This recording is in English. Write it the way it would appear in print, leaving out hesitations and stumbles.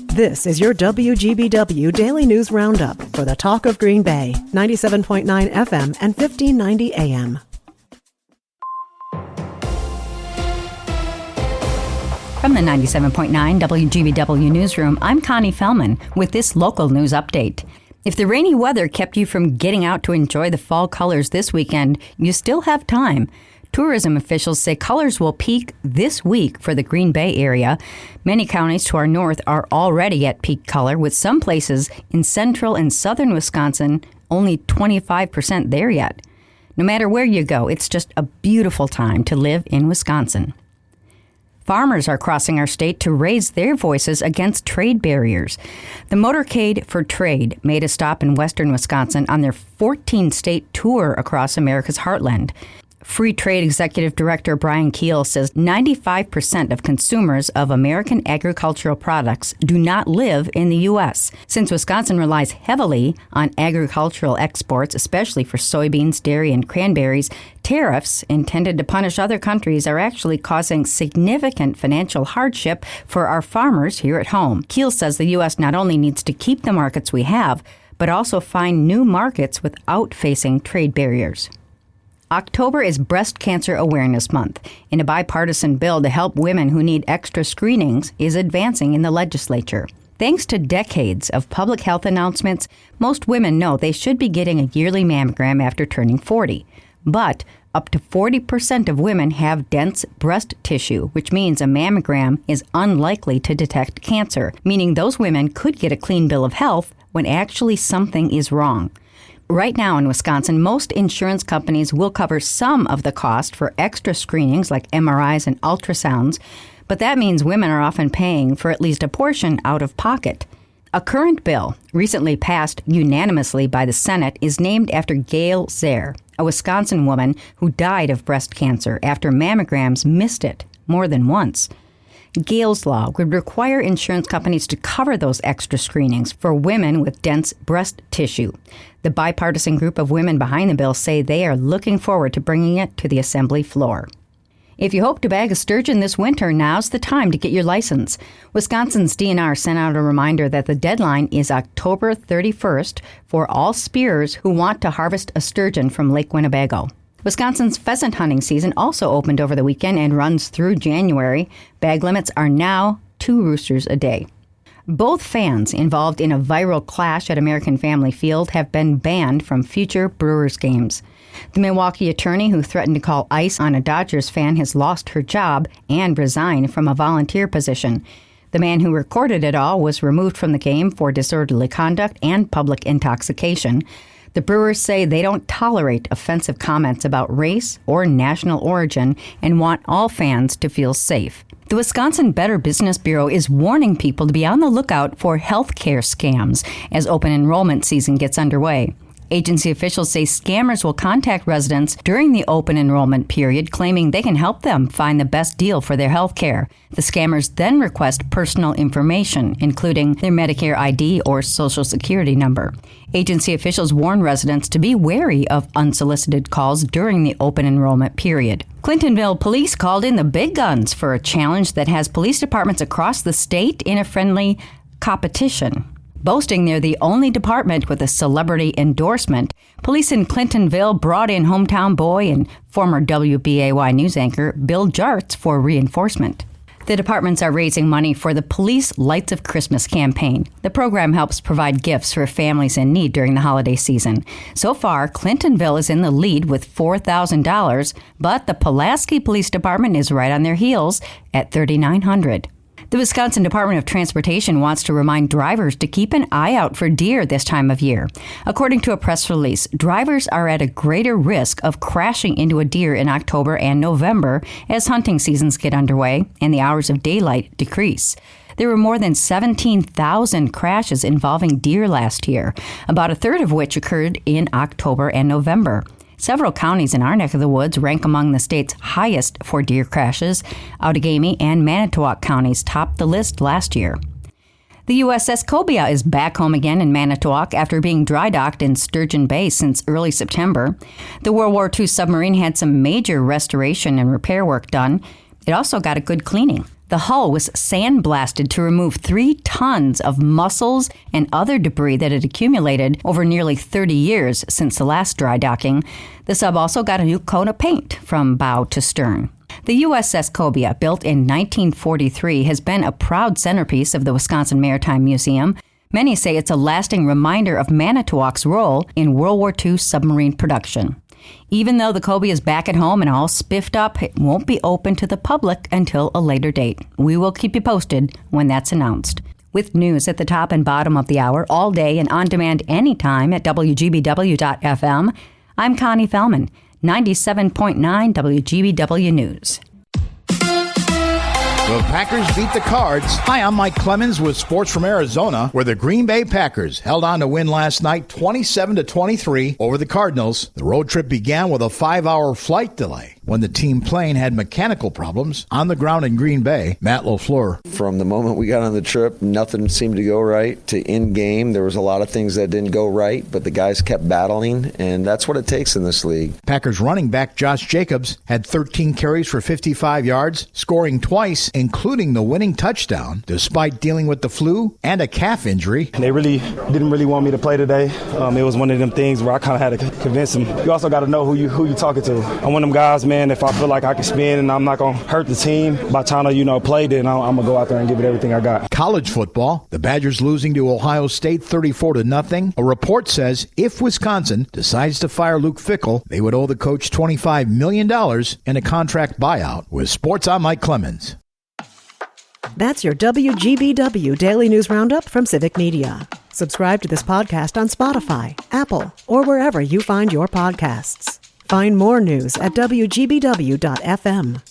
This is your WGBW Daily News Roundup for the Talk of Green Bay, 97.9 FM and 1590 AM. From the 97.9 WGBW Newsroom, I'm Connie Fellman with this local news update. If the rainy weather kept you from getting out to enjoy the fall colors this weekend, you still have time. Tourism officials say colors will peak this week for the Green Bay area. Many counties to our north are already at peak color, with some places in central and southern Wisconsin only 25% there yet. No matter where you go, it's just a beautiful time to live in Wisconsin. Farmers are crossing our state to raise their voices against trade barriers. The Motorcade for Trade made a stop in western Wisconsin on their 14-state tour across America's heartland. Free Trade Executive Director Brian Keel says 95% of consumers of American agricultural products do not live in the U.S. Since Wisconsin relies heavily on agricultural exports, especially for soybeans, dairy, and cranberries, tariffs intended to punish other countries are actually causing significant financial hardship for our farmers here at home. Keel says the U.S. not only needs to keep the markets we have, but also find new markets without facing trade barriers. October is Breast Cancer Awareness Month, and a bipartisan bill to help women who need extra screenings is advancing in the legislature. Thanks to decades of public health announcements, most women know they should be getting a yearly mammogram after turning 40. But up to 40% of women have dense breast tissue, which means a mammogram is unlikely to detect cancer, meaning those women could get a clean bill of health when actually something is wrong. Right now in Wisconsin, most insurance companies will cover some of the cost for extra screenings like MRIs and ultrasounds, but that means women are often paying for at least a portion out of pocket. A current bill, recently passed unanimously by the Senate, is named after Gail Zare, a Wisconsin woman who died of breast cancer after mammograms missed it more than once. Gail's law would require insurance companies to cover those extra screenings for women with dense breast tissue. The bipartisan group of women behind the bill say they are looking forward to bringing it to the assembly floor. If you hope to bag a sturgeon this winter, now's the time to get your license. Wisconsin's DNR sent out a reminder that the deadline is October 31st for all spearers who want to harvest a sturgeon from Lake Winnebago. Wisconsin's pheasant hunting season also opened over the weekend and runs through January. Bag limits are now 2 roosters a day. Both fans involved in a viral clash at American Family Field have been banned from future Brewers games. The Milwaukee attorney who threatened to call ICE on a Dodgers fan has lost her job and resigned from a volunteer position. The man who recorded it all was removed from the game for disorderly conduct and public intoxication. The Brewers say they don't tolerate offensive comments about race or national origin and want all fans to feel safe. The Wisconsin Better Business Bureau is warning people to be on the lookout for healthcare scams as open enrollment season gets underway. Agency officials say scammers will contact residents during the open enrollment period, claiming they can help them find the best deal for their health care. The scammers then request personal information, including their Medicare ID or Social Security number. Agency officials warn residents to be wary of unsolicited calls during the open enrollment period. Clintonville police called in the big guns for a challenge that has police departments across the state in a friendly competition. Boasting they're the only department with a celebrity endorsement, police in Clintonville brought in hometown boy and former WBAY news anchor Bill Jarts for reinforcement. The departments are raising money for the Police Lights of Christmas campaign. The program helps provide gifts for families in need during the holiday season. So far, Clintonville is in the lead with $4,000, but the Pulaski Police Department is right on their heels at $3,900. The Wisconsin Department of Transportation wants to remind drivers to keep an eye out for deer this time of year. According to a press release, drivers are at a greater risk of crashing into a deer in October and November as hunting seasons get underway and the hours of daylight decrease. There were more than 17,000 crashes involving deer last year, about a third of which occurred in October and November. Several counties in our neck of the woods rank among the state's highest for deer crashes. Outagamie and Manitowoc counties topped the list last year. The USS Cobia is back home again in Manitowoc after being dry docked in Sturgeon Bay since early September. The World War II submarine had some major restoration and repair work done. It also got a good cleaning. The hull was sandblasted to remove 3 tons of mussels and other debris that had accumulated over nearly 30 years since the last dry docking. The sub also got a new coat of paint from bow to stern. The USS Cobia, built in 1943, has been a proud centerpiece of the Wisconsin Maritime Museum. Many say it's a lasting reminder of Manitowoc's role in World War II submarine production. Even though the Cobia is back at home and all spiffed up, it won't be open to the public until a later date. We will keep you posted when that's announced. With news at the top and bottom of the hour, all day and on demand anytime at WGBW.FM, I'm Connie Fellman, 97.9 WGBW News. The Packers beat the Cards. Hi, I'm Mike Clemens with Sports from Arizona, where the Green Bay Packers held on to win last night 27-23 over the Cardinals. The road trip began with a 5-hour flight delay when the team plane had mechanical problems on the ground in Green Bay. Matt LaFleur. From the moment we got on the trip, nothing seemed to go right. To in-game, there was a lot of things that didn't go right, but the guys kept battling, and that's what it takes in this league. Packers running back Josh Jacobs had 13 carries for 55 yards, scoring twice, including the winning touchdown, despite dealing with the flu and a calf injury. They didn't really want me to play today. It was one of them things where I kind of had to convince them. You also got to know who you talking to. I'm one of them guys, man, if I feel like I can spin and I'm not going to hurt the team by trying to, play, then I'm going to go out there and give it everything I got. College football, the Badgers losing to Ohio State 34-0. A report says if Wisconsin decides to fire Luke Fickell, they would owe the coach $25 million in a contract buyout. With Sports, I'm Mike Clemens. That's your WGBW Daily News Roundup from Civic Media. Subscribe to this podcast on Spotify, Apple, or wherever you find your podcasts. Find more news at WGBW.FM.